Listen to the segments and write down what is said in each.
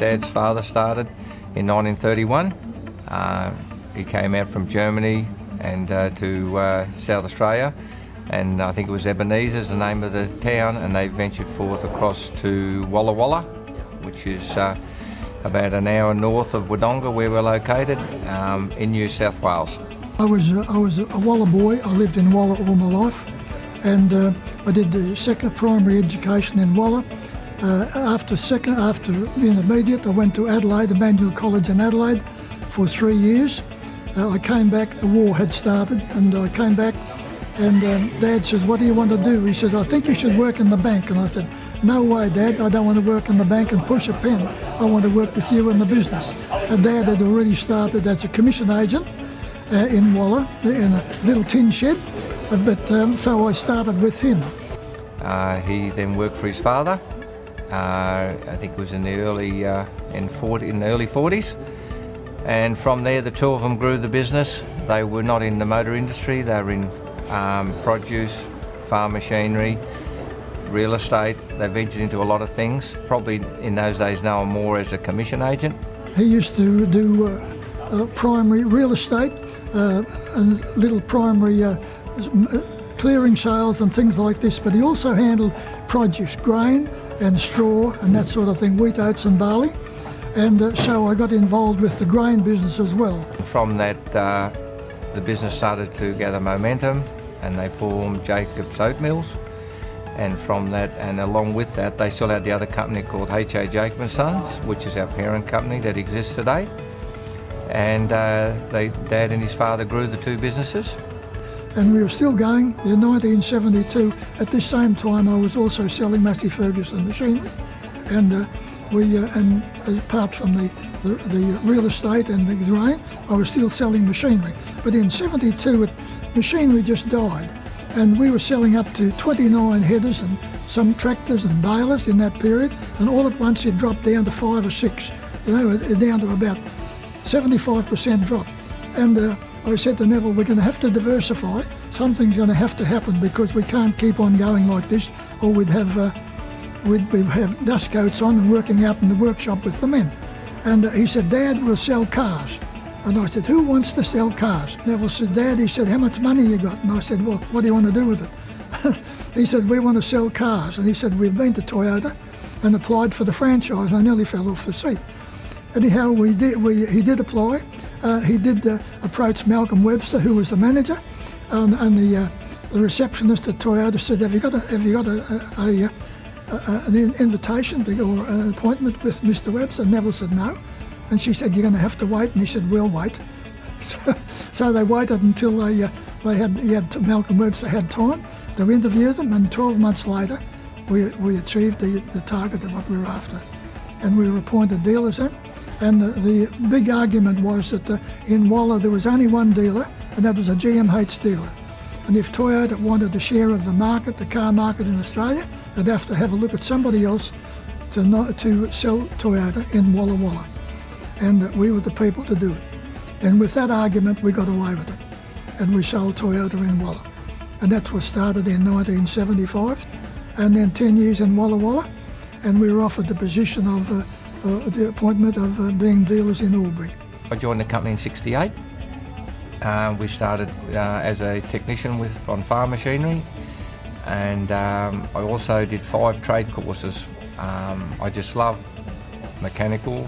Dad's father started in 1931. He came out from Germany and to South Australia, and I think it was Ebenezer is the name of the town, and they ventured forth across to Walla Walla, which is about an hour north of Wodonga, where we're located, in New South Wales. I was a Walla boy. I lived in Walla all my life, and I did the second primary education in Walla. After the intermediate, I went to Adelaide, Emmanuel College in Adelaide, for 3 years. I came back, the war had started, and I came back, and Dad says, "What do you want to do?" He says, "I think you should work in the bank." And I said, "No way, Dad, I don't want to work in the bank and push a pen. I want to work with you in the business." And Dad had already started as a commission agent in Walla, in a little tin shed, so I started with him. He then worked for his father. I think it was in the early 40s, and from there the two of them grew the business. They were not in the motor industry, they were in produce, farm machinery, real estate. They ventured into a lot of things, probably in those days known more as a commission agent. He used to do primary real estate and little primary clearing sales and things like this, but he also handled produce, grain and straw and that sort of thing, wheat, oats and barley, and so I got involved with the grain business as well. From that the business started to gather momentum, and they formed Jacobs Oat Mills, and from that, and along with that, they still had the other company called H.A. Jacob and Sons, which is our parent company that exists today, and Dad and his father grew the two businesses. And we were still going. In 1972, at this same time, I was also selling Massey Ferguson machinery, and and apart from the real estate and the grain, I was still selling machinery. But in '72, machinery just died, and we were selling up to 29 headers and some tractors and balers in that period, and all at once it dropped down to 5 or 6, down to about 75% drop. And I said to Neville, we're going to have to diversify. Something's going to have to happen, because we can't keep on going like this, or we'd have dust coats on and working out in the workshop with the men. And he said, "Dad, we'll sell cars." And I said, "Who wants to sell cars?" Neville said, "Dad," he said, "how much money you got?" And I said, "Well, what do you want to do with it?" He said, "We want to sell cars." And he said, "We've been to Toyota and applied for the franchise." I nearly fell off the seat. Anyhow, he did apply. He did approach Malcolm Webster, who was the manager, and the receptionist at Toyota said, "Have you got an invitation or an appointment with Mr. Webster?" And Neville said, "No." And she said, "You're going to have to wait." And he said, "We'll wait." So they waited until Malcolm Webster had time to interview them, and 12 months later, we achieved the target of what we were after, and we were appointed dealers then. And the big argument was that in Walla there was only one dealer, and that was a GMH dealer. And if Toyota wanted a share of the market, the car market in Australia, they'd have to have a look at somebody else to sell Toyota in Walla Walla. And we were the people to do it. And with that argument, we got away with it. And we sold Toyota in Walla. And that was started in 1975. And then 10 years in Walla Walla. And we were offered the position of the appointment of being dealers in Albury. I joined the company in '68. We started as a technician on farm machinery, and I also did 5 trade courses. I just love mechanical.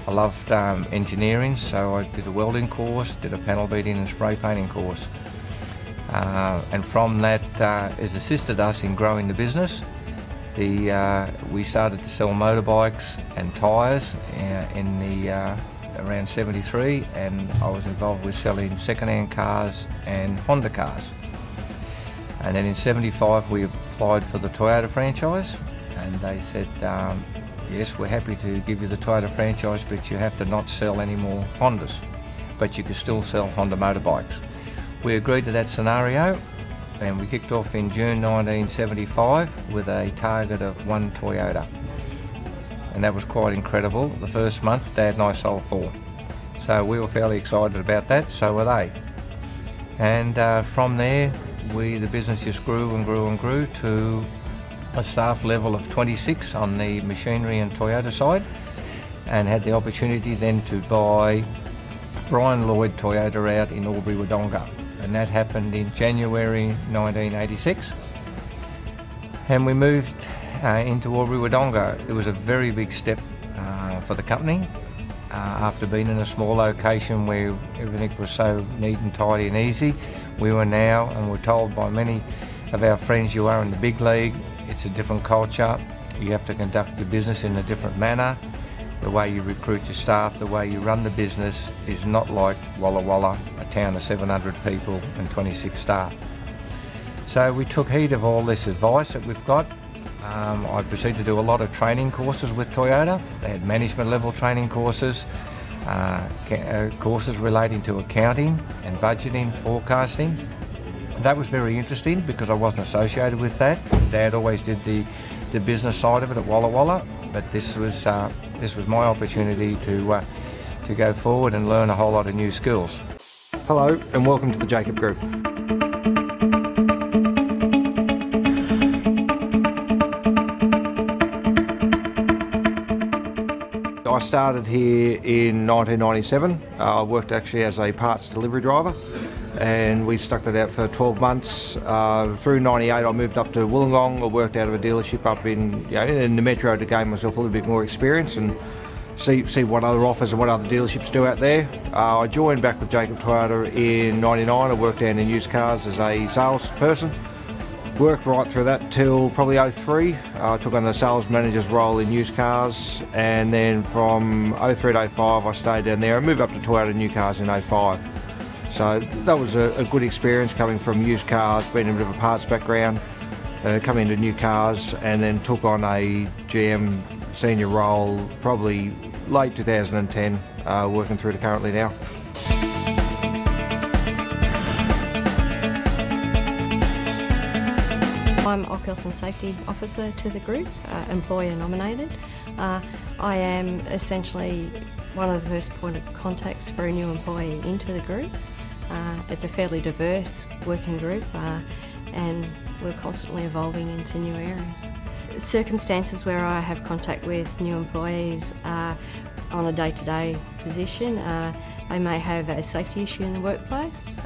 I loved engineering, so I did a welding course, did a panel beating and spray painting course. And from that has assisted us in growing the business. We started to sell motorbikes and tyres around '73, and I was involved with selling second-hand cars and Honda cars. And then in '75 we applied for the Toyota franchise, and they said, yes, we're happy to give you the Toyota franchise, but you have to not sell any more Hondas, but you can still sell Honda motorbikes. We agreed to that scenario, and we kicked off in June 1975 with a target of 1 Toyota. And that was quite incredible. The first month, Dad and I sold 4. So we were fairly excited about that, so were they. And from there, the business just grew and grew and grew to a staff level of 26 on the machinery and Toyota side. and had the opportunity then to buy Brian Lloyd Toyota out in Albury-Wodonga, and that happened in January 1986. And we moved into Albury-Wodonga. It was a very big step for the company. After being in a small location where everything was so neat and tidy and easy, we were now, and we're told by many of our friends, you are in the big league. It's a different culture. You have to conduct your business in a different manner. The way you recruit your staff, the way you run the business is not like Walla Walla, a town of 700 people and 26 staff. So we took heed of all this advice that we've got. I proceeded to do a lot of training courses with Toyota. They had management level training courses, courses relating to accounting and budgeting, forecasting. That was very interesting because I wasn't associated with that. Dad always did the business side of it at Walla Walla, but this was my opportunity to go forward and learn a whole lot of new skills. Hello and welcome to the Jacob Group. I started here in 1997. I worked actually as a parts delivery driver, and we stuck that out for 12 months. Through 98 I moved up to Wollongong. I worked out of a dealership up in the metro to gain myself a little bit more experience and see what other offers and what other dealerships do out there. I joined back with Jacob Toyota in 99. I worked down in used cars as a salesperson. Worked right through that till probably 03. I took on the sales manager's role in used cars, and then from 03 to 05 I stayed down there and moved up to Toyota New Cars in 05. So that was a good experience coming from used cars, being a bit of a parts background, coming into new cars, and then took on a GM senior role probably late 2010, working through to currently now. I'm Health and Safety Officer to the group, employer nominated. I am essentially one of the first point of contacts for a new employee into the group. It's a fairly diverse working group and we're constantly evolving into new areas. Circumstances where I have contact with new employees are on a day-to-day position. They may have a safety issue in the workplace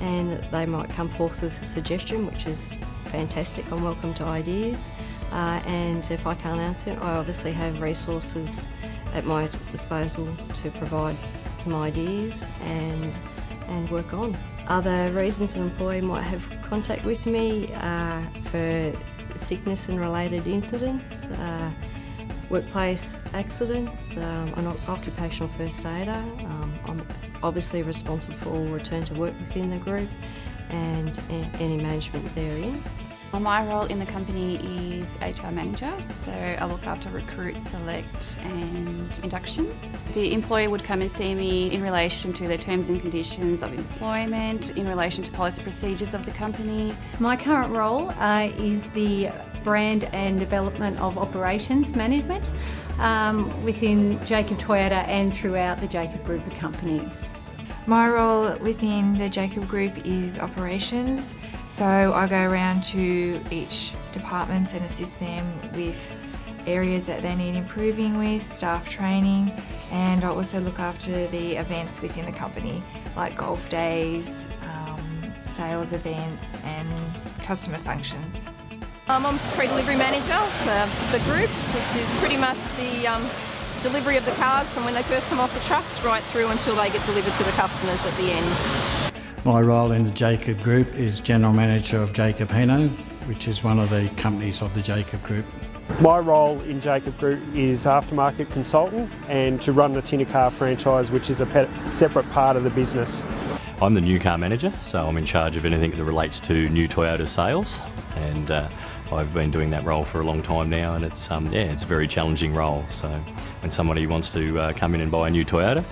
and they might come forth with a suggestion, which is fantastic. I'm welcome to ideas, and if I can't answer it, I obviously have resources at my disposal to provide some ideas and work on. Other reasons an employee might have contact with me are for sickness and related incidents, workplace accidents. I'm an occupational first aider. I'm obviously responsible for all return to work within the group and any management therein. My role in the company is HR manager, so I look after recruit, select and induction. The employer would come and see me in relation to the terms and conditions of employment, in relation to policy procedures of the company. My current role is the brand and development of operations management within Jacob Toyota and throughout the Jacob Group of companies. My role within the Jacob Group is operations, so I go around to each department and assist them with areas that they need improving with, staff training, and I also look after the events within the company like golf days, sales events and customer functions. I'm pre-delivery manager for the group, which is pretty much the delivery of the cars from when they first come off the trucks right through until they get delivered to the customers at the end. My role in the Jacob Group is General Manager of Jacob Hino, which is one of the companies of the Jacob Group. My role in Jacob Group is aftermarket consultant and to run the Tinner Car franchise, which is a separate part of the business. I'm the new car manager, so I'm in charge of anything that relates to new Toyota sales, and I've been doing that role for a long time now, and it's a very challenging role. So when somebody wants to come in and buy a new Toyota,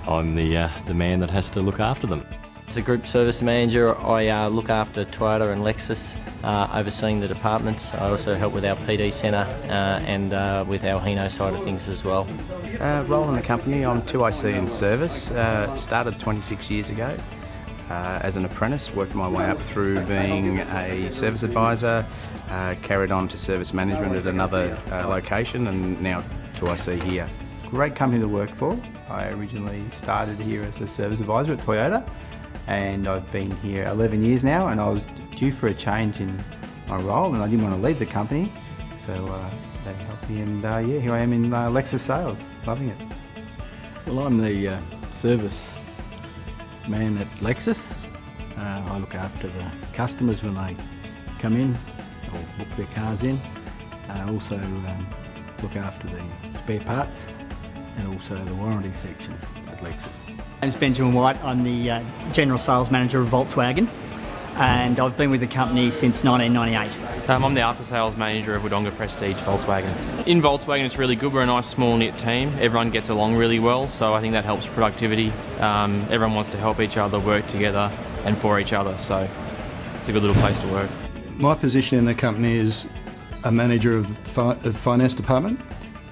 I'm the man that has to look after them. As a group service manager, I look after Toyota and Lexus, overseeing the departments. I also help with our PD centre and with our Hino side of things as well. Role in the company, I'm 2IC in service. Started 26 years ago as an apprentice, worked my way up through being a service advisor, carried on to service management at another location, and now 2IC here. great company to work for. I originally started here as a service advisor at Toyota, and I've been here 11 years now, and I was due for a change in my role, and I didn't want to leave the company, so they helped me, and here I am in Lexus sales, loving it. Well, I'm the service man at Lexus. I look after the customers when they come in or book their cars in. I also look after the spare parts and also the warranty section at Lexus. My name's Benjamin White. I'm the General Sales Manager of Volkswagen, and I've been with the company since 1998. I'm the After Sales Manager of Wodonga Prestige Volkswagen. In Volkswagen it's really good, we're a nice small knit team, everyone gets along really well, so I think that helps productivity. Everyone wants to help each other, work together and for each other, so it's a good little place to work. My position in the company is a manager of the finance department.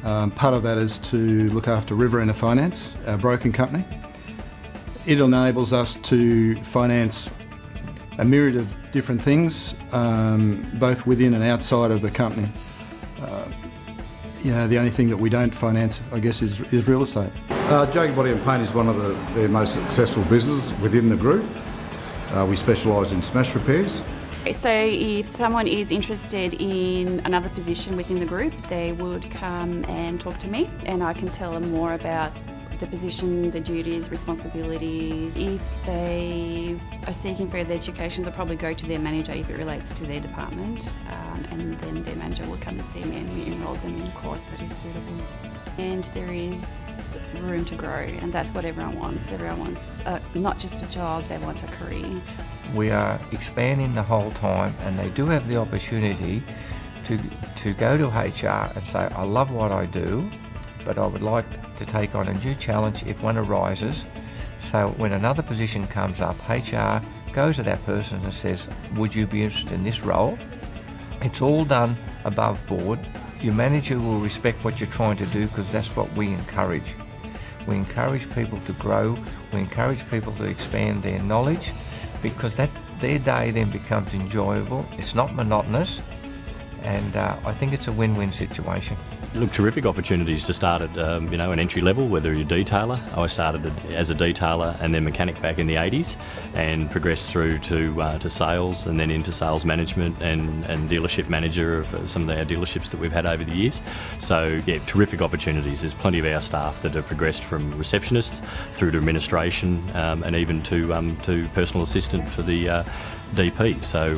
Part of that is to look after Riverina Finance, our broking company. It enables us to finance a myriad of different things, both within and outside of the company. The only thing that we don't finance, I guess, is real estate. Jacob Body and Paint is one of their most successful businesses within the group. We specialise in smash repairs. So if someone is interested in another position within the group, they would come and talk to me, and I can tell them more about the position, the duties, responsibilities. If they are seeking further education, they'll probably go to their manager if it relates to their department, and then their manager will come and see me, and we enrol them in a course that is suitable. And there is room to grow, and that's what everyone wants. Everyone wants not just a job, they want a career. We are expanding the whole time, and they do have the opportunity to go to HR and say, I love what I do, but I would like to take on a new challenge if one arises. So when another position comes up, HR goes to that person and says, would you be interested in this role? It's all done above board. Your manager will respect what you're trying to do, because that's what we encourage. We encourage people to grow, we encourage people to expand their knowledge, because that their day then becomes enjoyable, it's not monotonous, and I think it's a win-win situation. Look, terrific opportunities to start at an entry level, whether you're a detailer. I started as a detailer and then mechanic back in the 80s, and progressed through to sales, and then into sales management and dealership manager of some of our dealerships that we've had over the years. So yeah, terrific opportunities. There's plenty of our staff that have progressed from receptionists through to administration, and even to personal assistant for the DP. So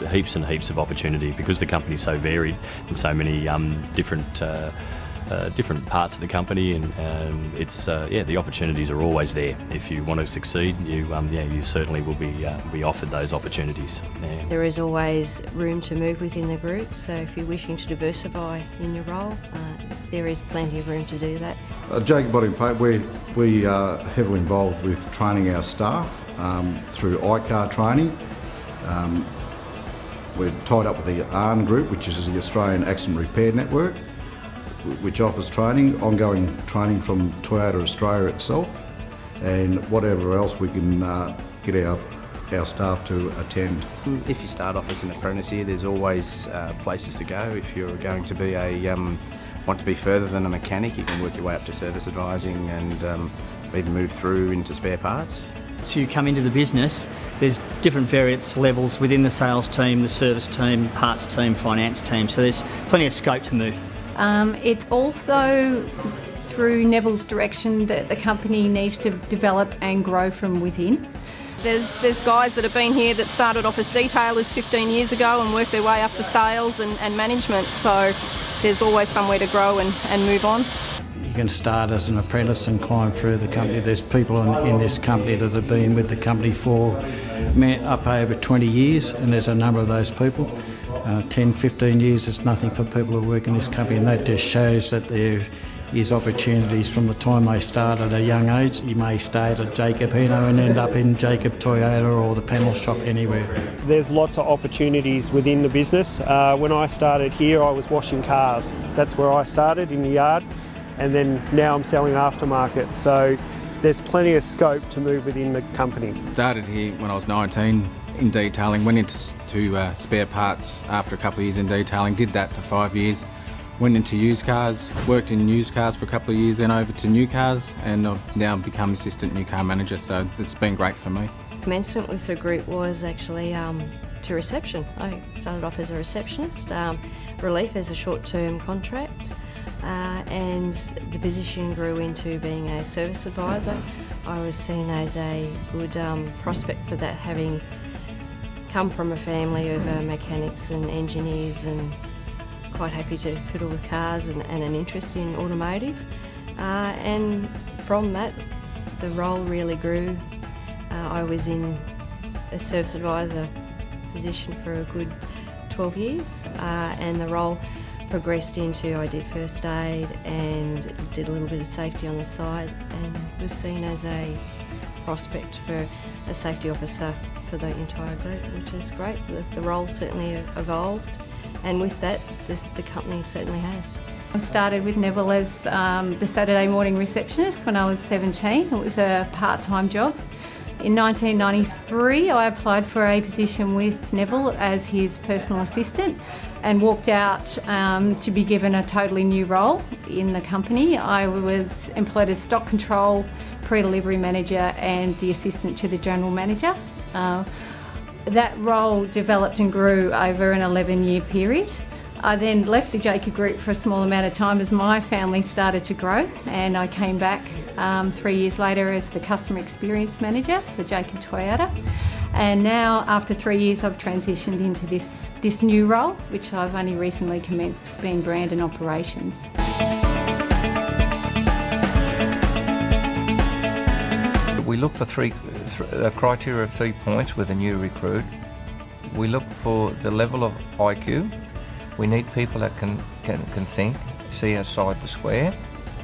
heaps and heaps of opportunity, because the company's so varied in so many different parts of the company, and it's the opportunities are always there. If you want to succeed, you certainly will be offered those opportunities. Yeah. There is always room to move within the group, so if you're wishing to diversify in your role, there is plenty of room to do that. Jacob Body and Paint, we are heavily involved with training our staff through ICAR training. We're tied up with the ARN Group, which is the Australian Accident Repair Network, which offers training, ongoing training from Toyota Australia itself, and whatever else we can get our staff to attend. If you start off as an apprentice here, there's always places to go. If you're going to be want to be further than a mechanic, you can work your way up to service advising, and even move through into spare parts. So you come into the business, there's different various levels within the sales team, the service team, parts team, finance team, so there's plenty of scope to move. It's also through Neville's direction that the company needs to develop and grow from within. There's guys that have been here that started off as detailers 15 years ago and worked their way up to sales and management, so there's always somewhere to grow and move on. You can start as an apprentice and climb through the company. There's people in this company that have been with the company for up over 20 years, and there's a number of those people. 10, 15 years is nothing for people who work in this company, and that just shows that there is opportunities from the time they start at a young age. You may start at Jacob Hino and end up in Jacob Toyota or the panel shop anywhere. There's lots of opportunities within the business. When I started here, I was washing cars. That's where I started, in the yard, and then now I'm selling aftermarket. So there's plenty of scope to move within the company. Started here when I was 19 in detailing, went into spare parts after a couple of years in detailing, did that for 5 years, went into used cars, worked in used cars for a couple of years, then over to new cars, and I've now become assistant new car manager, so it's been great for me. Commencement with the group was actually to reception. I started off as a receptionist, relief as a short-term contract, and the position grew into being a service advisor. I was seen as a good prospect for that, having come from a family of mechanics and engineers, and quite happy to fiddle with cars and an interest in automotive. And from that, the role really grew. I was in a service advisor position for a good 12 years, and the role progressed into, I did first aid and did a little bit of safety on the side, and was seen as a prospect for a safety officer for the entire group, which is great. The role certainly evolved, and with that, the company certainly has. I started with Neville as the Saturday morning receptionist when I was 17. It was a part-time job. In 1993, I applied for a position with Neville as his personal assistant and walked out to be given a totally new role in the company. I was employed as stock control, pre-delivery manager and the assistant to the general manager. That role developed and grew over an 11-year period. I then left the Jacob Group for a small amount of time as my family started to grow, and I came back 3 years later as the customer experience manager for Jacob Toyota. And now, after 3 years, I've transitioned into this new role, which I've only recently commenced, being brand and operations. We look for the criteria of 3 points with a new recruit. We look for the level of IQ. We need people that can think, see outside the square,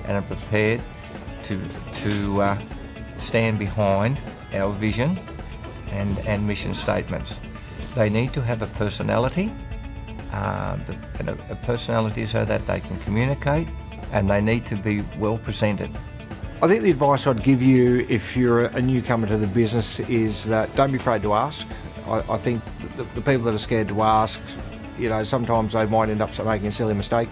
and are prepared to stand behind our vision and mission statements. They need to have a personality, a personality so that they can communicate, and they need to be well presented. I think the advice I'd give you if you're a newcomer to the business is that don't be afraid to ask. I think the people that are scared to ask, sometimes they might end up making a silly mistake.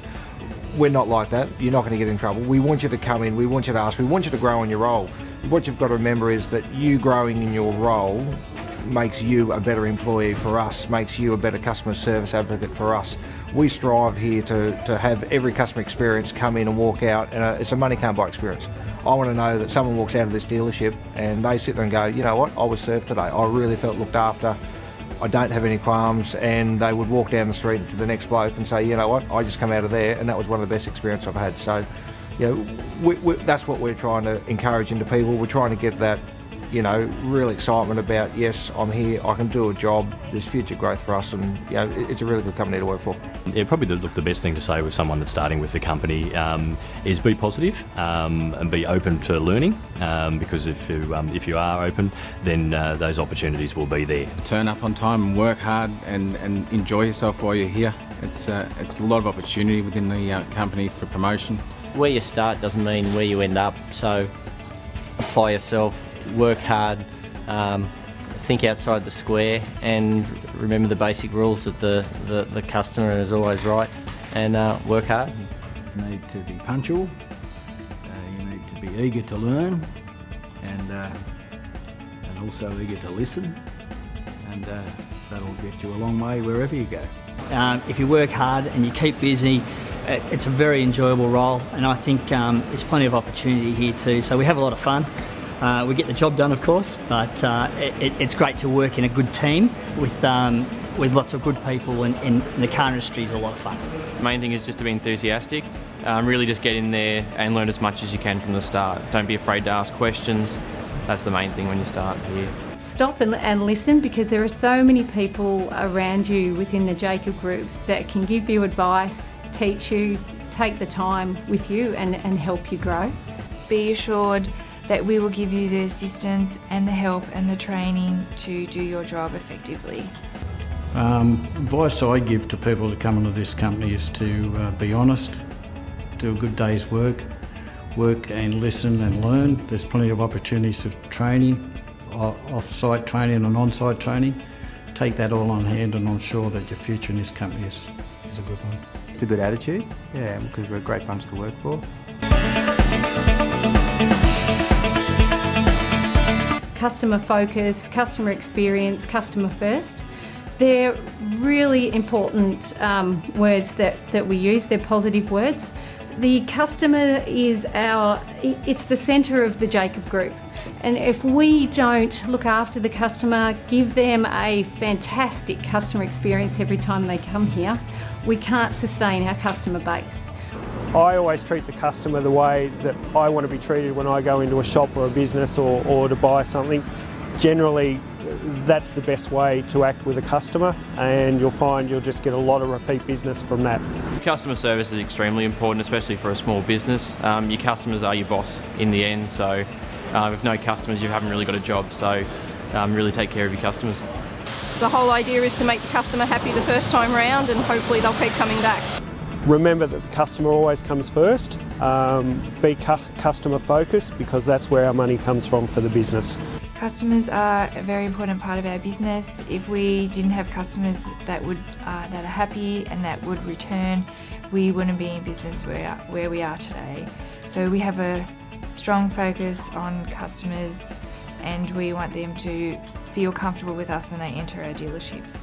We're not like that. You're not going to get in trouble. We want you to come in, we want you to ask, we want you to grow in your role. What you've got to remember is that you growing in your role makes you a better employee for us, makes you a better customer service advocate for us. We strive here to have every customer experience come in and walk out, and it's a money can't buy experience. I want to know that someone walks out of this dealership and they sit there and go, you know what, I was served today. I really felt looked after. I don't have any qualms, and they would walk down the street to the next bloke and say, you know what, I just come out of there and that was one of the best experiences I've had. So, that's what we're trying to encourage into people. We're trying to get that, real excitement about, yes, I'm here, I can do a job, there's future growth for us, and it's a really good company to work for. Yeah, probably the best thing to say with someone that's starting with the company is be positive and be open to learning, because if you are open, then those opportunities will be there. Turn up on time and work hard and enjoy yourself while you're here. It's a lot of opportunity within the company for promotion. Where you start doesn't mean where you end up, so apply yourself, work hard, think outside the square, and remember the basic rules that the customer is always right, and work hard. You need to be punctual, you need to be eager to learn, and also eager to listen, and that'll get you a long way wherever you go. If you work hard and you keep busy, it's a very enjoyable role, and I think there's plenty of opportunity here too, so we have a lot of fun. We get the job done, of course, but it's great to work in a good team with lots of good people, and the car industry is a lot of fun. The main thing is just to be enthusiastic, really just get in there and learn as much as you can from the start. Don't be afraid to ask questions. That's the main thing when you start here. Stop and listen, because there are so many people around you within the Jacob Group that can give you advice, teach you, take the time with you and help you grow. Be assured that we will give you the assistance and the help and the training to do your job effectively. Advice I give to people to come into this company is to be honest, do a good day's work and listen and learn. There's plenty of opportunities of training, off-site training and on-site training. Take that all on hand and ensure that your future in this company is a good one. It's a good attitude, yeah, because we're a great bunch to work for. Customer focus, customer experience, customer first. They're really important words that we use. They're positive words. The customer is it's the centre of the Jacob Group. And if we don't look after the customer, give them a fantastic customer experience every time they come here, we can't sustain our customer base. I always treat the customer the way that I want to be treated when I go into a shop or a business or to buy something. Generally, that's the best way to act with a customer, and you'll find you'll just get a lot of repeat business from that. Customer service is extremely important, especially for a small business. Your customers are your boss in the end, so with no customers you haven't really got a job, so really take care of your customers. The whole idea is to make the customer happy the first time round, and hopefully they'll keep coming back. Remember that the customer always comes first. Be customer focused, because that's where our money comes from for the business. Customers are a very important part of our business. If we didn't have customers that are happy and that would return, we wouldn't be in business where we are today. So we have a strong focus on customers, and we want them to feel comfortable with us when they enter our dealerships.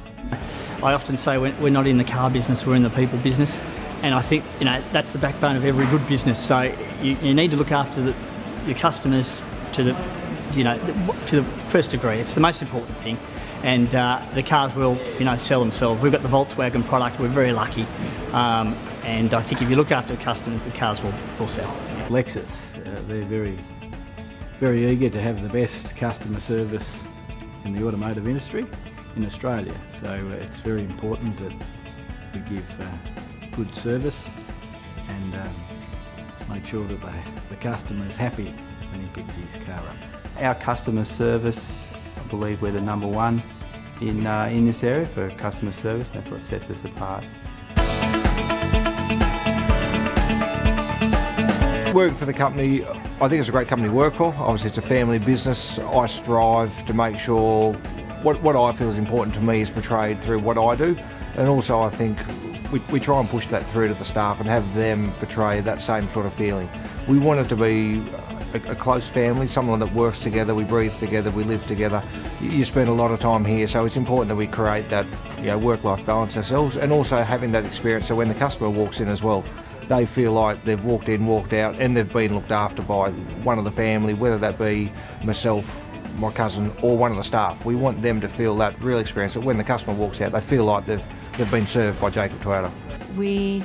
I often say we're not in the car business, we're in the people business, and I think that's the backbone of every good business. So you need to look after your customers to the first degree. It's the most important thing, and the cars will sell themselves. We've got the Volkswagen product, we're very lucky, and I think if you look after the customers, the cars will sell. Lexus, they're very, very eager to have the best customer service in the automotive industry in Australia. So it's very important that we give good service and make sure that the customer is happy when he picks his car up. Our customer service, I believe we're the number one in this area for customer service. That's what sets us apart. Working for the company, I think it's a great company to work for. Obviously it's a family business. I strive to make sure what I feel is important to me is portrayed through what I do, and also I think we try and push that through to the staff and have them portray that same sort of feeling. We want it to be a close family, someone that works together, we breathe together, we live together. You spend a lot of time here, so it's important that we create that work-life balance ourselves, and also having that experience so when the customer walks in as well, they feel like they've walked in, walked out, and they've been looked after by one of the family, whether that be myself, my cousin, or one of the staff. We want them to feel that real experience, that when the customer walks out, they feel like they've been served by Jacob Toyota. We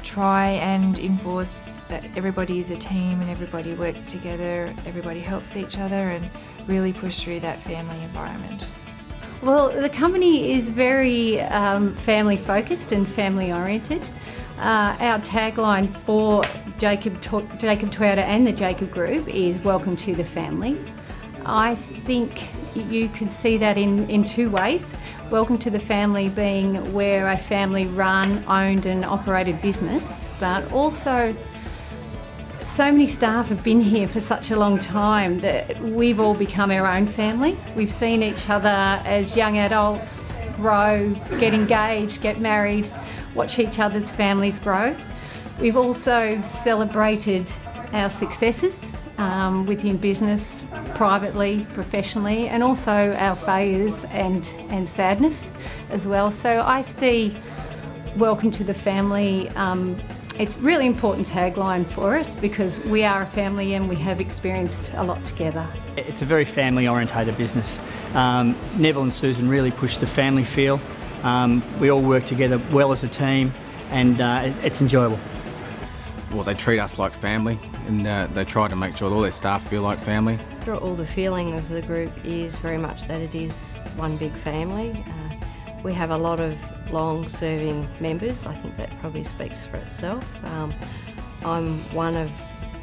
try and enforce that everybody is a team and everybody works together, everybody helps each other, and really push through that family environment. Well, the company is very family focused and family oriented. Our tagline for Jacob Toyota and the Jacob Group is "Welcome to the family." I think you could see that in two ways. Welcome to the family being where a family run, owned and operated business, but also so many staff have been here for such a long time that we've all become our own family. We've seen each other as young adults grow, get engaged, get married, watch each other's families grow. We've also celebrated our successes within business, privately, professionally, and also our failures and sadness as well. So I see Welcome to the Family, it's a really important tagline for us because we are a family and we have experienced a lot together. It's a very family orientated business. Neville and Susan really push the family feel. We all work together well as a team, and it's enjoyable. Well, they treat us like family, and they try to make sure all their staff feel like family. All the feeling of the group is very much that it is one big family. We have a lot of long-serving members. I think that probably speaks for itself. I'm one of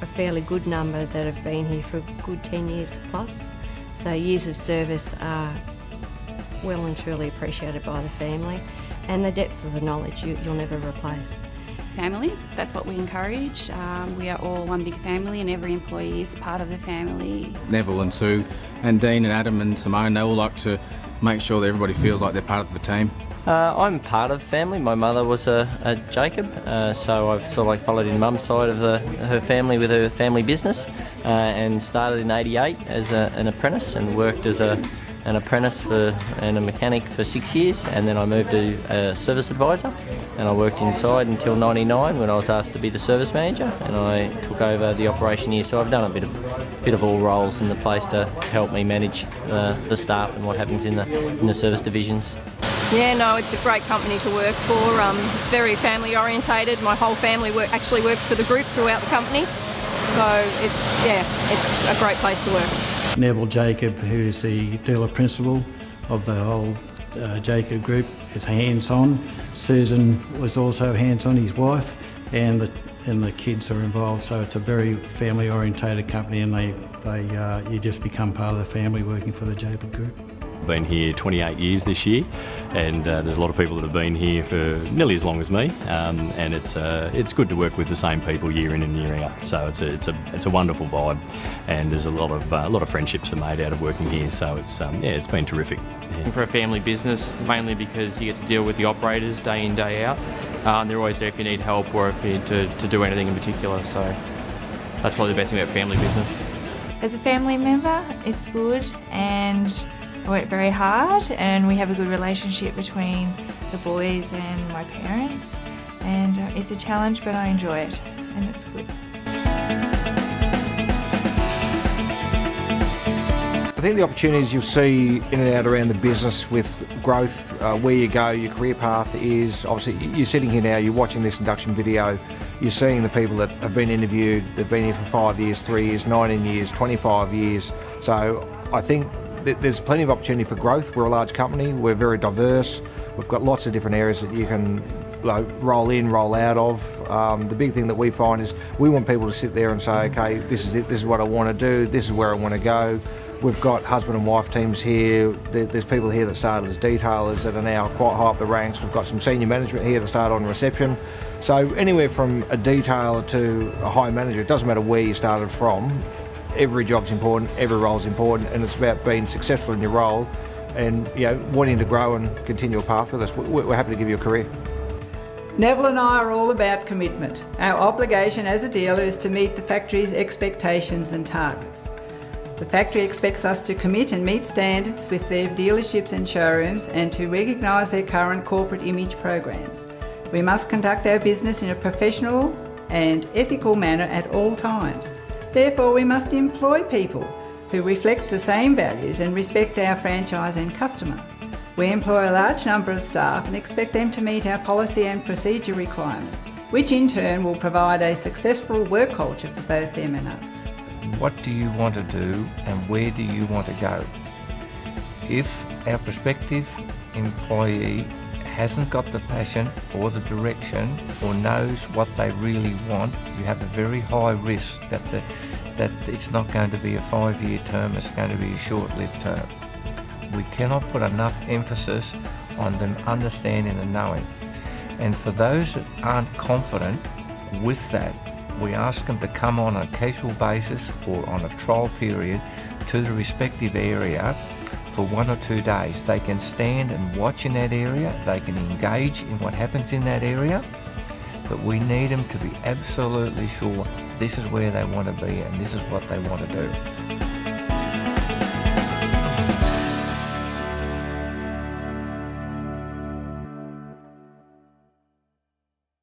a fairly good number that have been here for a good 10 years plus. So years of service are well and truly appreciated by the family, and the depth of the knowledge you'll never replace. Family, that's what we encourage. We are all one big family and every employee is part of the family. Neville and Sue and Dean and Adam and Simone, they all like to make sure that everybody feels like they're part of the team. I'm part of the family. My mother was a Jacob, so I've sort of like followed in Mum's side of her family with her family business, and started in '88 as an apprentice and worked as an apprentice and a mechanic for 6 years, and then I moved to a service advisor, and I worked inside until '99 when I was asked to be the service manager, and I took over the operation here. So I've done a bit of all roles in the place to help me manage the staff and what happens in the service divisions. Yeah, no, it's a great company to work for. It's very family orientated. My whole family actually works for the group throughout the company. So it's a great place to work. Neville Jacob, who's the dealer principal of the whole Jacob group, is hands-on. Susan was also hands-on, his wife, and the kids are involved. So it's a very family orientated company, and you just become part of the family working for the Jacob group. Been here 28 years this year, and there's a lot of people that have been here for nearly as long as me, and it's good to work with the same people year in and year out. So it's a wonderful vibe, and there's a lot of friendships are made out of working here. So it's been terrific. Yeah. For a family business, mainly because you get to deal with the operators day in, day out. They're always there if you need help or if you need to do anything in particular. So that's probably the best thing about family business. As a family member, it's good, and I work very hard, and we have a good relationship between the boys and my parents, and it's a challenge, but I enjoy it, and it's good. I think the opportunities you'll see in and out around the business with growth, where you go, your career path is, obviously you're sitting here now, you're watching this induction video, you're seeing the people that have been interviewed, they've been here for 5 years, 3 years, 19 years, 25 years. So I think there's plenty of opportunity for growth. We're a large company, we're very diverse, we've got lots of different areas that you can roll in, roll out of. The big thing that we find is we want people to sit there and say, okay, this is it, this is what I want to do, this is where I want to go. We've got husband and wife teams here. There's people here that started as detailers that are now quite high up the ranks. We've got some senior management here that started on reception. So anywhere from a detailer to a high manager, it doesn't matter where you started from. Every job's important, every role's important, and it's about being successful in your role and wanting to grow and continue a path with us. We're happy to give you a career. Neville and I are all about commitment. Our obligation as a dealer is to meet the factory's expectations and targets. The factory expects us to commit and meet standards with their dealerships and showrooms, and to recognise their current corporate image programs. We must conduct our business in a professional and ethical manner at all times. Therefore, we must employ people who reflect the same values and respect our franchise and customer. We employ a large number of staff and expect them to meet our policy and procedure requirements, which in turn will provide a successful work culture for both them and us. What do you want to do and where do you want to go? If our prospective employee hasn't got the passion or the direction or knows what they really want, you have a very high risk that it's not going to be a 5-year term, it's going to be a short-lived term. We cannot put enough emphasis on them understanding and knowing. And for those that aren't confident with that, we ask them to come on a casual basis or on a trial period to the respective area for 1 or 2 days. They can stand and watch in that area, they can engage in what happens in that area, but we need them to be absolutely sure this is where they want to be and this is what they want to do.